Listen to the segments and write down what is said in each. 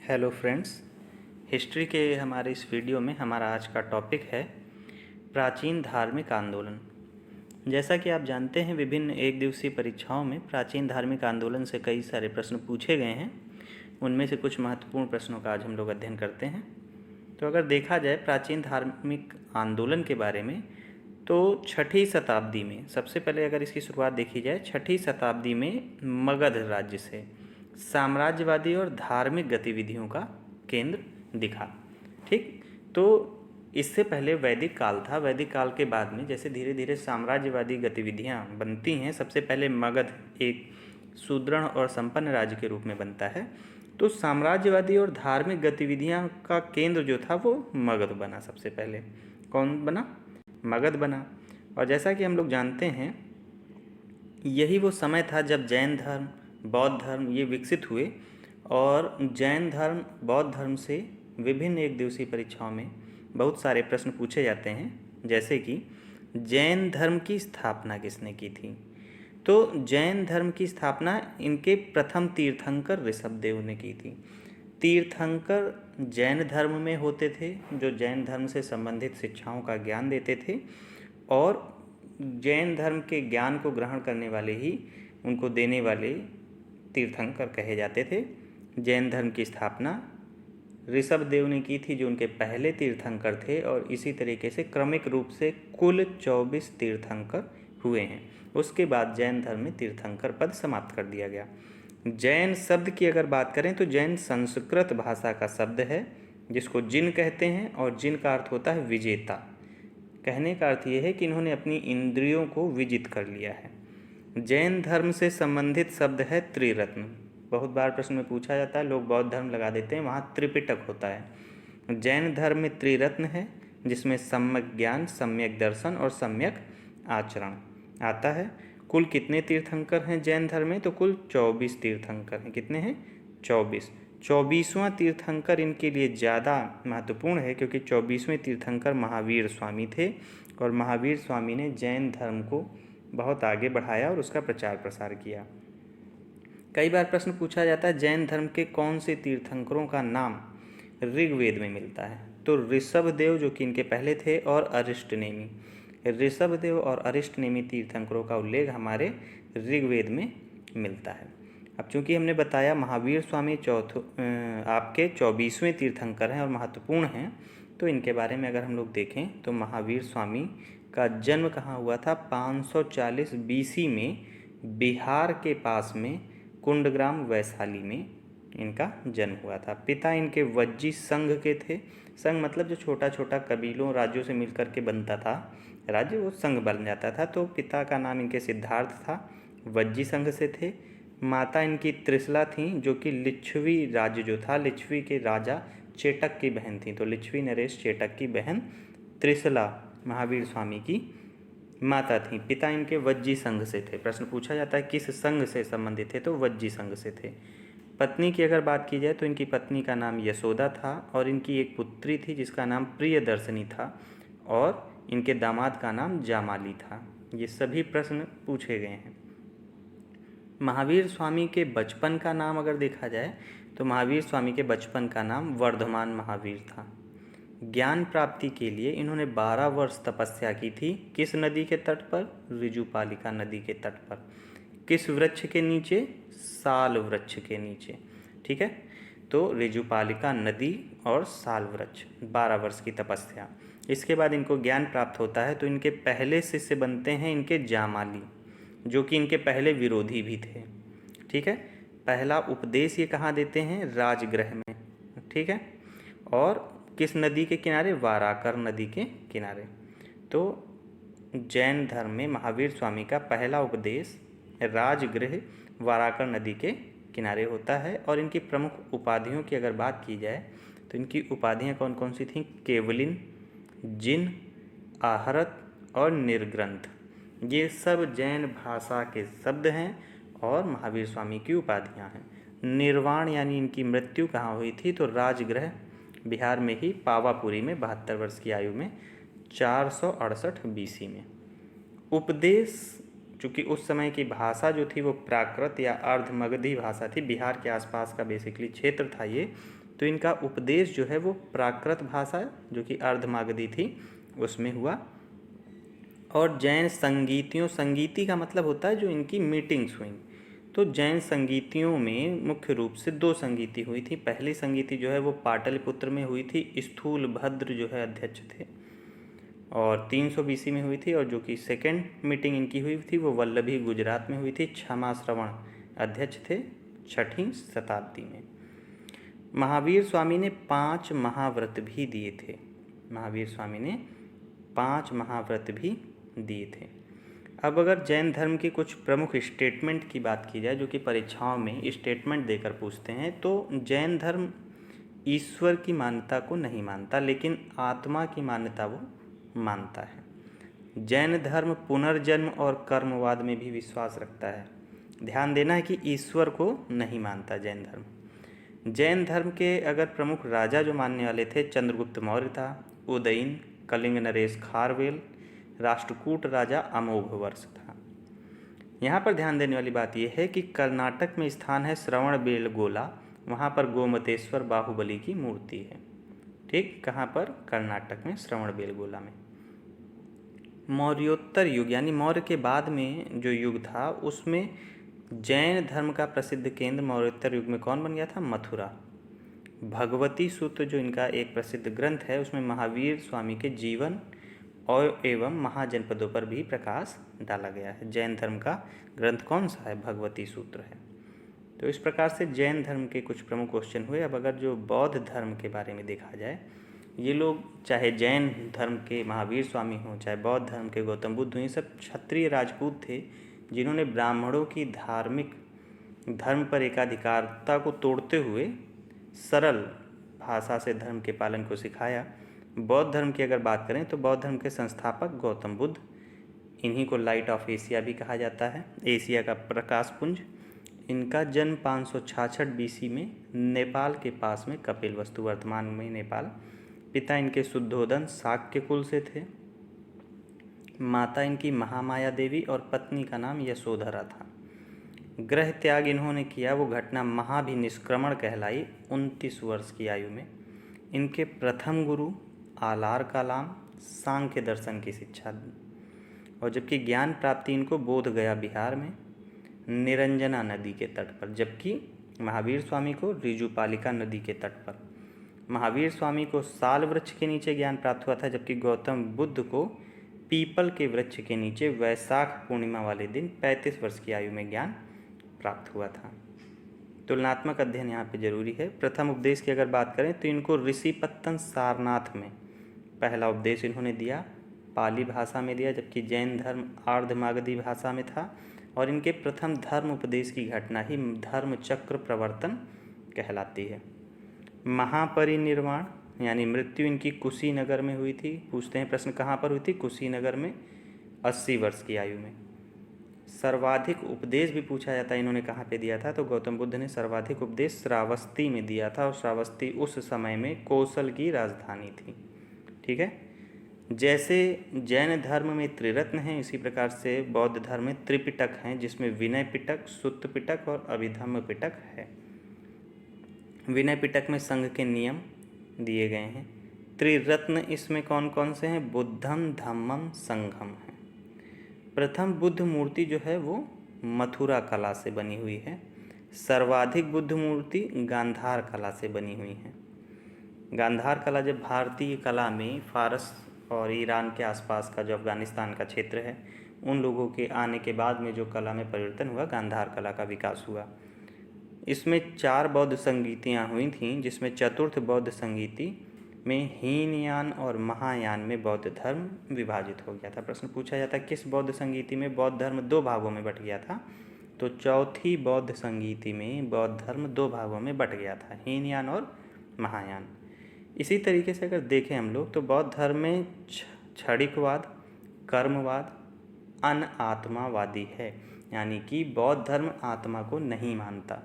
Hello friends, history के हमारे इस वीडियो में हमारा आज का टॉपिक है प्राचीन धार्मिक आंदोलन। जैसा कि आप जानते हैं, विभिन्न एक दिवसीय परीक्षाओं में प्राचीन धार्मिक आंदोलन से कई सारे प्रश्न पूछे गए हैं। उनमें से कुछ महत्वपूर्ण प्रश्नों का आज हम लोग अध्ययन करते हैं। तो अगर देखा जाए प्राचीन धार्मिक आंदोलन के बारे में, तो छठी शताब्दी में सबसे पहले अगर इसकी शुरुआत देखी जाए, छठी शताब्दी में मगध राज्य से साम्राज्यवादी और धार्मिक गतिविधियों का केंद्र दिखा। ठीक, तो इससे पहले वैदिक काल था। वैदिक काल के बाद में जैसे धीरे धीरे साम्राज्यवादी गतिविधियां बनती हैं, सबसे पहले मगध एक सुदृढ़ और संपन्न राज्य के रूप में बनता है। तो साम्राज्यवादी और धार्मिक गतिविधियां का केंद्र जो था वो मगध बना। सबसे पहले कौन बना? मगध बना। और जैसा कि हम लोग जानते हैं, यही वो समय था जब जैन धर्म, बौद्ध धर्म ये विकसित हुए। और जैन धर्म, बौद्ध धर्म से विभिन्न एक दिवसीय परीक्षाओं में बहुत सारे प्रश्न पूछे जाते हैं, जैसे कि जैन धर्म की स्थापना किसने की थी? तो जैन धर्म की स्थापना इनके प्रथम तीर्थंकर ऋषभदेव ने की थी। तीर्थंकर जैन धर्म में होते थे, जो जैन धर्म से संबंधित शिक्षाओं का ज्ञान देते थे, और जैन धर्म के ज्ञान को ग्रहण करने वाले ही उनको देने वाले तीर्थंकर कहे जाते थे। जैन धर्म की स्थापना ऋषभदेव ने की थी, जो उनके पहले तीर्थंकर थे। और इसी तरीके से क्रमिक रूप से कुल 24 तीर्थंकर हुए हैं। उसके बाद जैन धर्म में तीर्थंकर पद समाप्त कर दिया गया। जैन शब्द की अगर बात करें तो जैन संस्कृत भाषा का शब्द है, जिसको जिन कहते हैं, और जिन का अर्थ होता है विजेता। कहने का अर्थ ये है कि इन्होंने अपनी इंद्रियों को विजित कर लिया है। जैन धर्म से संबंधित शब्द है त्रिरत्न। बहुत बार प्रश्न में पूछा जाता है, लोग बौद्ध धर्म लगा देते हैं, वहाँ त्रिपिटक होता है। जैन धर्म में त्रिरत्न है, जिसमें सम्यक ज्ञान, सम्यक दर्शन और सम्यक आचरण आता है। कुल कितने तीर्थंकर हैं जैन धर्म में? तो कुल 24 तीर्थंकर हैं। कितने हैं? 24। 24वां तीर्थंकर इनके लिए ज़्यादा महत्वपूर्ण है, क्योंकि 24वें तीर्थंकर महावीर स्वामी थे। और महावीर स्वामी ने जैन धर्म को बहुत आगे बढ़ाया और उसका प्रचार प्रसार किया। कई बार प्रश्न पूछा जाता है, जैन धर्म के कौन से तीर्थंकरों का नाम ऋग्वेद में मिलता है? तो ऋषभदेव, जो कि इनके पहले थे, और अरिष्टनेमी। ऋषभदेव और अरिष्टनेमी तीर्थंकरों का उल्लेख हमारे ऋग्वेद में मिलता है। अब चूंकि हमने बताया महावीर स्वामी आपके 24वें तीर्थंकर हैं और महत्वपूर्ण हैं, तो इनके बारे में अगर हम लोग देखें तो महावीर स्वामी का जन्म कहाँ हुआ था? 540 BC में बिहार के पास में कुंडग्राम वैशाली में इनका जन्म हुआ था। पिता इनके वज्जी संघ के थे। संघ मतलब जो छोटा छोटा कबीलों, राज्यों से मिलकर के बनता था राज्य, वो संघ बन जाता था। तो पिता का नाम इनके सिद्धार्थ था, वज्जी संघ से थे। माता इनकी त्रिशला थी, जो कि लिच्छवी राज्य जो था, लिच्छवी के राजा चेटक की बहन थी। तो लिच्छवी नरेश चेटक की बहन त्रिशला महावीर स्वामी की माता थी। पिता इनके वज्जी संघ से थे। प्रश्न पूछा जाता है किस संघ से संबंधित थे? तो वज्जी संघ से थे। पत्नी की अगर बात की जाए तो इनकी पत्नी का नाम यशोदा था, और इनकी एक पुत्री थी जिसका नाम प्रियदर्शनी था, और इनके दामाद का नाम जामाली था। ये सभी प्रश्न पूछे गए हैं। महावीर स्वामी के बचपन का नाम अगर देखा जाए तो महावीर स्वामी के बचपन का नाम वर्धमान महावीर था। ज्ञान प्राप्ति के लिए इन्होंने 12 वर्ष तपस्या की थी। किस नदी के तट पर? ऋजुपालिका नदी के तट पर। किस वृक्ष के नीचे? साल वृक्ष के नीचे। ठीक है, तो ऋजुपालिका नदी और साल वृक्ष, 12 वर्ष की तपस्या। इसके बाद इनको ज्ञान प्राप्त होता है, तो इनके पहले शिष्य बनते हैं इनके जामाली, जो कि इनके पहले विरोधी भी थे। ठीक है, पहला उपदेश ये कहाँ देते हैं? राजगृह में। ठीक है, और किस नदी के किनारे? वाराकर नदी के किनारे। तो जैन धर्म में महावीर स्वामी का पहला उपदेश राजगृह वाराकर नदी के किनारे होता है। और इनकी प्रमुख उपाधियों की अगर बात की जाए तो इनकी उपाधियाँ कौन कौन सी थीं? केवलिन, जिन, आहरत और निर्ग्रंथ। ये सब जैन भाषा के शब्द हैं और महावीर स्वामी की उपाधियाँ हैं। निर्वाण यानी इनकी मृत्यु कहाँ हुई थी? तो राजगृह बिहार में ही पावापुरी में 72 वर्ष की आयु में 468 BC में। उपदेश, चूँकि उस समय की भाषा जो थी वो प्राकृत या अर्धमगधी भाषा थी, बिहार के आसपास का बेसिकली क्षेत्र था ये, तो इनका उपदेश जो है वो प्राकृत भाषा जो कि अर्धमागधी थी उसमें हुआ। और जैन संगीतियों, संगीति का मतलब होता है जो इनकी मीटिंग्स हुई, तो जैन संगीतियों में मुख्य रूप से 2 संगीति हुई थी। पहली संगीति जो है वो पाटलिपुत्र में हुई थी, स्थूल भद्र जो है अध्यक्ष थे, और 300 BC में हुई थी। और जो कि सेकेंड मीटिंग इनकी हुई थी वो वल्लभी गुजरात में हुई थी, क्षमा श्रवण अध्यक्ष थे 6वीं शताब्दी में। महावीर स्वामी ने 5 महाव्रत भी दिए थे, महावीर स्वामी ने 5 महाव्रत भी दिए थे। अब अगर जैन धर्म की कुछ प्रमुख स्टेटमेंट की बात की जाए जो कि परीक्षाओं में स्टेटमेंट देकर पूछते हैं, तो जैन धर्म ईश्वर की मान्यता को नहीं मानता लेकिन आत्मा की मान्यता वो मानता है। जैन धर्म पुनर्जन्म और कर्मवाद में भी विश्वास रखता है। ध्यान देना है कि ईश्वर को नहीं मानता जैन धर्म। जैन धर्म के अगर प्रमुख राजा जो मानने वाले थे, चंद्रगुप्त मौर्य था, उदयन, कलिंग नरेश खारवेल, राष्ट्रकूट राजा अमोघवर्ष था। यहाँ पर ध्यान देने वाली बात यह है कि कर्नाटक में स्थान है श्रवणबेलगोला, वहाँ पर गोमतेश्वर बाहुबली की मूर्ति है। ठीक, कहाँ पर? कर्नाटक में श्रवणबेलगोला में। मौर्योत्तर युग यानी मौर्य के बाद में जो युग था उसमें जैन धर्म का प्रसिद्ध केंद्र मौर्योत्तर युग में कौन बन गया था? मथुरा। भगवती सूत्र जो इनका एक प्रसिद्ध ग्रंथ है उसमें महावीर स्वामी के जीवन और एवं महाजनपदों पर भी प्रकाश डाला गया है। जैन धर्म का ग्रंथ कौन सा है? भगवती सूत्र है। तो इस प्रकार से जैन धर्म के कुछ प्रमुख क्वेश्चन हुए। अब अगर जो बौद्ध धर्म के बारे में देखा जाए, ये लोग चाहे जैन धर्म के महावीर स्वामी हों, चाहे बौद्ध धर्म के गौतम बुद्ध हों, ये सब क्षत्रिय राजपूत थे जिन्होंने ब्राह्मणों की धार्मिक धर्म पर एकाधिकारता को तोड़ते हुए सरल भाषा से धर्म के पालन को सिखाया। बौद्ध धर्म की अगर बात करें तो बौद्ध धर्म के संस्थापक गौतम बुद्ध, इन्हीं को लाइट ऑफ एशिया भी कहा जाता है, एशिया का प्रकाश पुंज। इनका जन्म 566 BC में नेपाल के पास में कपिलवस्तु, वर्तमान में नेपाल। पिता इनके शुद्धोदन शाक्य कुल से थे, माता इनकी महामाया देवी और पत्नी का नाम यशोधरा था। ग्रह त्याग इन्होंने किया, वो घटना महाभिनिष्क्रमण कहलाई 29 वर्ष की आयु में। इनके प्रथम गुरु आलार कलाम सांख्य दर्शन की शिक्षा दी, और जबकि ज्ञान प्राप्ति इनको बोध गया बिहार में निरंजना नदी के तट पर, जबकि महावीर स्वामी को ऋजुपालिका नदी के तट पर। महावीर स्वामी को साल वृक्ष के नीचे ज्ञान प्राप्त हुआ था, जबकि गौतम बुद्ध को पीपल के वृक्ष के नीचे वैशाख पूर्णिमा वाले दिन 35 वर्ष की आयु में ज्ञान प्राप्त हुआ था। तुलनात्मक अध्ययन यहाँ पे जरूरी है। प्रथम उपदेश की अगर बात करें तो इनको ऋषिपत्तन सारनाथ में पहला उपदेश इन्होंने दिया, पाली भाषा में दिया, जबकि जैन धर्म अर्धमागधी भाषा में था। और इनके प्रथम धर्म उपदेश की घटना ही धर्म चक्र प्रवर्तन कहलाती है। महापरिनिर्वाण यानी मृत्यु इनकी कुशीनगर में हुई थी। पूछते हैं प्रश्न, कहाँ पर हुई थी? कुशीनगर में 80 वर्ष की आयु में। सर्वाधिक उपदेश भी पूछा जाता है इन्होंने कहाँ पे दिया था, तो गौतम बुद्ध ने सर्वाधिक उपदेश श्रावस्ती में दिया था, और श्रावस्ती उस समय में कौशल की राजधानी थी। ठीक है, जैसे जैन धर्म में त्रिरत्न हैं, इसी प्रकार से बौद्ध धर्म में त्रिपिटक हैं, जिसमें विनय पिटक, सुत्त पिटक और अभिधम्म पिटक है। विनय पिटक में संघ के नियम दिए गए हैं। त्रिरत्न इसमें कौन कौन से हैं? बुद्धम, धम्मम, संघम है। प्रथम बुद्ध मूर्ति जो है वो मथुरा कला से बनी हुई है। सर्वाधिक बुद्ध मूर्ति गांधार कला से बनी हुई है। गांधार कला जब भारतीय कला में फारस और ईरान के आसपास का जो अफगानिस्तान का क्षेत्र है, उन लोगों के आने के बाद में जो कला में परिवर्तन हुआ, गांधार कला का विकास हुआ। इसमें 4 बौद्ध संगीतियाँ हुई थीं, जिसमें चतुर्थ बौद्ध संगीति में हीनयान और महायान में बौद्ध धर्म विभाजित हो गया था। प्रश्न पूछा जाता है किस बौद्ध संगीति में बौद्ध धर्म 2 भागों में बट गया था, तो चौथी बौद्ध संगीति में बौद्ध धर्म 2 भागों में बट गया था, हीनयान और महायान। इसी तरीके से अगर देखें हम लोग तो बौद्ध धर्म में क्षणिकवाद, कर्मवाद, अनात्मावादी है, यानी कि बौद्ध धर्म आत्मा को नहीं मानता,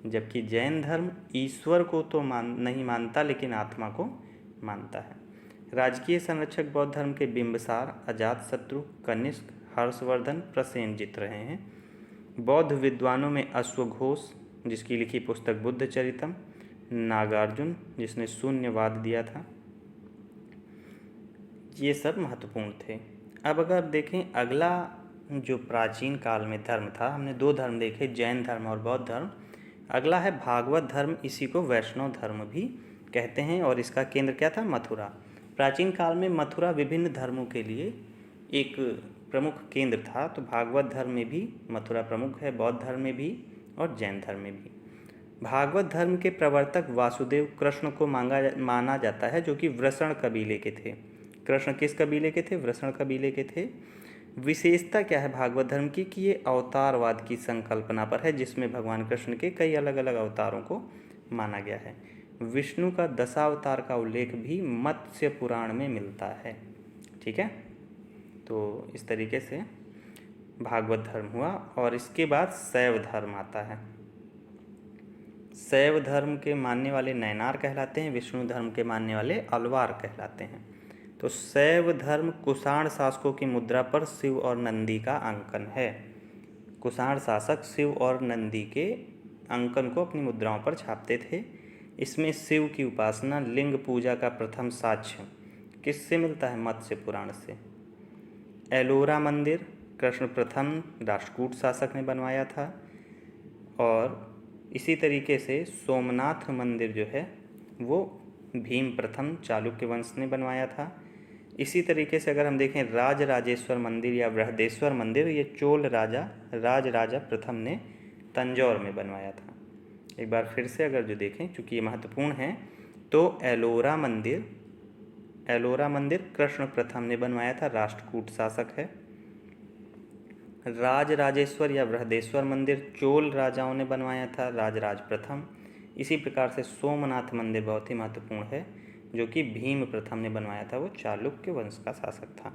जबकि जैन धर्म ईश्वर को तो नहीं मानता लेकिन आत्मा को मानता है। राजकीय संरक्षक बौद्ध धर्म के बिंबसार, अजातशत्रु, कनिष्क, हर्षवर्धन, प्रसेनजित रहे हैं। बौद्ध विद्वानों में अश्वघोष, जिसकी लिखी पुस्तक बुद्ध चरितम, नागार्जुन जिसने शून्यवाद दिया था। ये सब महत्वपूर्ण थे। अब अगर देखें अगला जो प्राचीन काल में धर्म था, हमने दो धर्म देखे, जैन धर्म और बौद्ध धर्म। अगला है भागवत धर्म, इसी को वैष्णव धर्म भी कहते हैं और इसका केंद्र क्या था? मथुरा। प्राचीन काल में मथुरा विभिन्न धर्मों के लिए एक प्रमुख केंद्र था। तो भागवत धर्म में भी मथुरा प्रमुख है, बौद्ध धर्म में भी और जैन धर्म में भी। भागवत धर्म के प्रवर्तक वासुदेव कृष्ण को माना जाता है, जो कि वृषण कबीले के थे। कृष्ण किस कबीले के थे? वृषण कबीले के थे। विशेषता क्या है भागवत धर्म की कि ये अवतारवाद की संकल्पना पर है, जिसमें भगवान कृष्ण के कई अलग अलग अवतारों को माना गया है। विष्णु का दशावतार का उल्लेख भी मत्स्य पुराण में मिलता है। ठीक है, तो इस तरीके से भागवत धर्म हुआ। और इसके बाद शैव धर्म आता है। शैव धर्म के मानने वाले नैनार कहलाते हैं, विष्णु धर्म के मानने वाले अलवार कहलाते हैं। तो शैव धर्म कुषाण शासकों की मुद्रा पर शिव और नंदी का अंकन है। कुषाण शासक शिव और नंदी के अंकन को अपनी मुद्राओं पर छापते थे। इसमें शिव की उपासना, लिंग पूजा का प्रथम साक्ष्य किससे मिलता है? मत्स्य पुराण से। एलोरा मंदिर कृष्ण प्रथम राष्ट्रकूट शासक ने बनवाया था। और इसी तरीके से सोमनाथ मंदिर जो है वो भीम प्रथम चालुक्य वंश ने बनवाया था। इसी तरीके से अगर हम देखें राजराजेश्वर मंदिर या बृहदेश्वर मंदिर, ये चोल राजा राजराजा प्रथम ने तंजौर में बनवाया था। एक बार फिर से अगर जो देखें, चूँकि ये महत्वपूर्ण है, तो एलोरा मंदिर कृष्ण प्रथम ने बनवाया था, राष्ट्रकूट शासक है। राजराजेश्वर या बृहदेश्वर मंदिर चोल राजाओं ने बनवाया था, राजराज प्रथम। इसी प्रकार से सोमनाथ मंदिर बहुत ही महत्वपूर्ण है, जो कि भीम प्रथम ने बनवाया था, वो चालुक्य वंश का शासक था।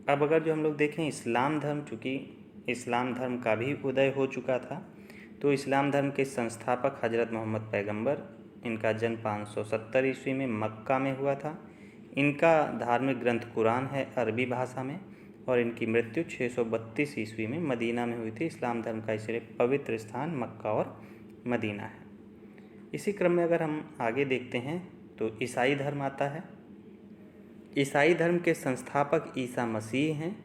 अब अगर जो हम लोग देखें इस्लाम धर्म, चूँकि इस्लाम धर्म का भी उदय हो चुका था, तो इस्लाम धर्म के संस्थापक हजरत मोहम्मद पैगंबर, इनका जन्म 570 ईस्वी में मक्का में हुआ था। इनका धार्मिक ग्रंथ कुरान है अरबी भाषा में, और इनकी मृत्यु 632 ईस्वी में मदीना में हुई थी। इस्लाम धर्म का इसलिए पवित्र स्थान मक्का और मदीना है। इसी क्रम में अगर हम आगे देखते हैं तो ईसाई धर्म आता है। ईसाई धर्म के संस्थापक ईसा मसीह हैं।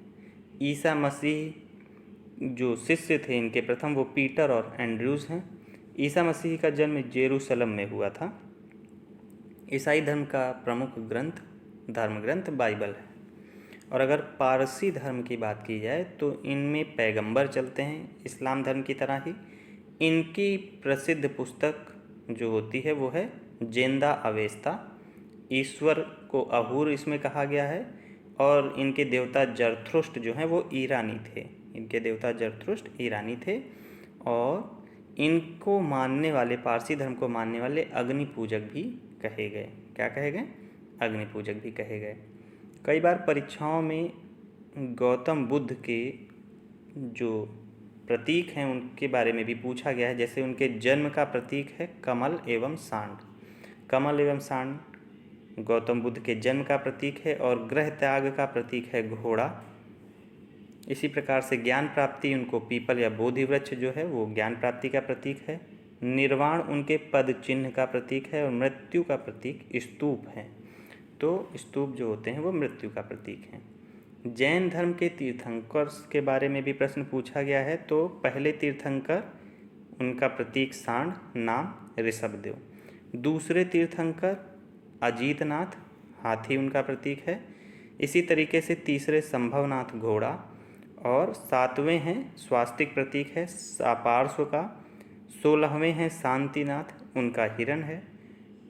ईसा मसीह जो शिष्य थे इनके प्रथम, वो पीटर और एंड्रयूज़ हैं। ईसा मसीह का जन्म जेरूसलम में हुआ था। ईसाई धर्म का प्रमुख धर्म ग्रंथ बाइबल है। और अगर पारसी धर्म की बात की जाए तो इनमें पैगंबर चलते हैं, इस्लाम धर्म की तरह ही। इनकी प्रसिद्ध पुस्तक जो होती है वो है जेंदा अवेस्ता। ईश्वर को अहूर इसमें कहा गया है। और इनके देवता जरथुष्ट्र जो हैं वो ईरानी थे। और इनको मानने वाले, पारसी धर्म को मानने वाले अग्नि पूजक भी कहे गए। क्या कहे गए? अग्नि पूजक भी कहे गए। कई बार परीक्षाओं में गौतम बुद्ध के जो प्रतीक हैं उनके बारे में भी पूछा गया है। जैसे उनके जन्म का प्रतीक है कमल एवं सांड गौतम बुद्ध के जन्म का प्रतीक है, और ग्रह त्याग का प्रतीक है घोड़ा। इसी प्रकार से ज्ञान प्राप्ति, उनको पीपल या बोधि वृक्ष जो है वो ज्ञान प्राप्ति का प्रतीक है। निर्वाण उनके पद चिन्ह का प्रतीक है, और मृत्यु का प्रतीक स्तूप है। तो स्तूप जो होते हैं वो मृत्यु का प्रतीक हैं। जैन धर्म के तीर्थंकर के बारे में भी प्रश्न पूछा गया है। तो पहले तीर्थंकर, उनका प्रतीक सांड, नाम ऋषभदेव। दूसरे तीर्थंकर अजीतनाथ, हाथी उनका प्रतीक है। इसी तरीके से तीसरे संभवनाथ, घोड़ा। और सातवें हैं स्वास्तिक प्रतीक है पार्श्व का। 16वें हैं शांतिनाथ, उनका हिरण है।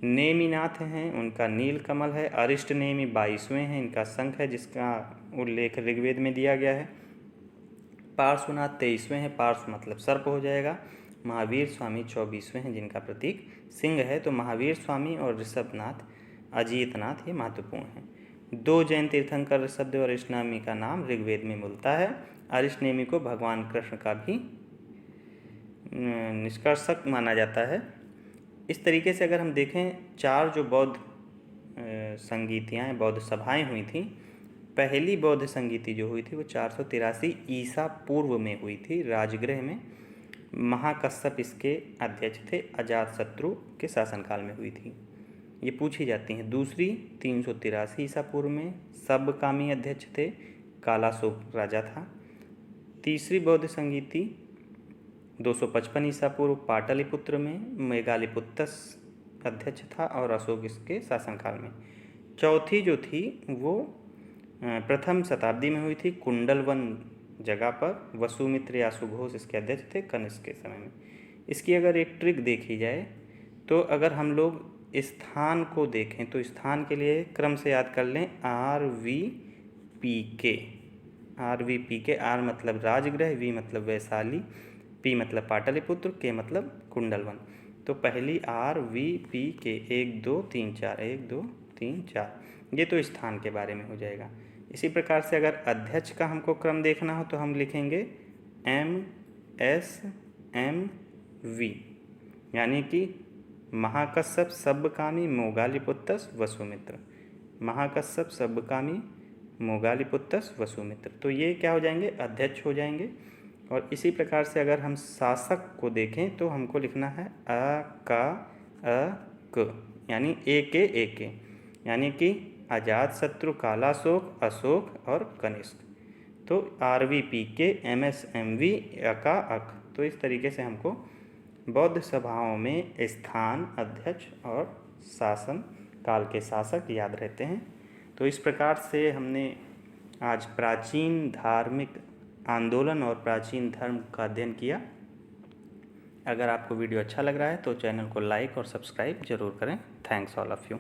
नेमिनाथ हैं, उनका नील कमल है। अरिष्ट नेमि 22वें हैं, इनका शंख है जिसका उल्लेख ऋग्वेद में दिया गया है। पार्श्वनाथ 23वें हैं, पार्श्व मतलब सर्प हो जाएगा। महावीर स्वामी 24वें हैं, जिनका प्रतीक सिंह है। तो महावीर स्वामी और ऋषभनाथ, अजीतनाथ ये महत्वपूर्ण हैं। 2 जैन तीर्थंकर ऋषभदेव और अरिष्टनेमि का नाम ऋग्वेद में मिलता है। अरिष्टनेमि को भगवान कृष्ण का भी निष्कर्षक माना जाता है। इस तरीके से अगर हम देखें, 4 जो बौद्ध संगीतियाँ, बौद्ध सभाएं हुई थी। पहली बौद्ध संगीति जो हुई थी वो 483 ईसा पूर्व में हुई थी राजगृह में। महाकश्यप इसके अध्यक्ष थे, अजातशत्रु के शासनकाल में हुई थी। ये पूछी जाती हैं। दूसरी 383 ईसा पूर्व में सबकामी अध्यक्ष थे, कालाशोक राजा था। तीसरी बौद्ध संगीति 255 ईसा पूर्व पाटलिपुत्र में मेगालिपुत्तस अध्यक्ष था और अशोक इसके शासनकाल में। चौथी जो थी वो प्रथम शताब्दी में हुई थी, कुंडलवन जगह पर, वसुमित्र या सुघोष इसके अध्यक्ष थे कनिष्क के समय में। इसकी अगर एक ट्रिक देखी जाए तो अगर हम लोग स्थान को देखें तो स्थान के लिए क्रम से याद कर लें RVPK। RVPK, आर मतलब राजगृह, वी मतलब वैशाली, पी मतलब पाटलिपुत्र, के मतलब कुंडलवन। तो पहली RVPK 1 2 3 4, 1 2 3 4, ये तो स्थान के बारे में हो जाएगा। इसी प्रकार से अगर अध्यक्ष का हमको क्रम देखना हो तो हम लिखेंगे MSMV, यानी कि महाकश्यप, सबकामी, मोगालिपुत्तस, वसुमित्र। महाकश्यप, सबकामी, मोगालिपुत्तस, वसुमित्र। तो ये क्या हो जाएंगे? अध्यक्ष हो जाएंगे। और इसी प्रकार से अगर हम शासक को देखें तो हमको लिखना है अ यानी AK, यानी कि अजातशत्रु, कालाशोक, अशोक और कनिष्क। तो RVPK, MSMV, अक। तो इस तरीके से हमको बौद्ध सभाओं में स्थान, अध्यक्ष और शासन काल के शासक याद रहते हैं। तो इस प्रकार से हमने आज प्राचीन धार्मिक आंदोलन और प्राचीन धर्म का अध्ययन किया। अगर आपको वीडियो अच्छा लग रहा है तो चैनल को लाइक और सब्सक्राइब जरूर करें। Thanks all of you.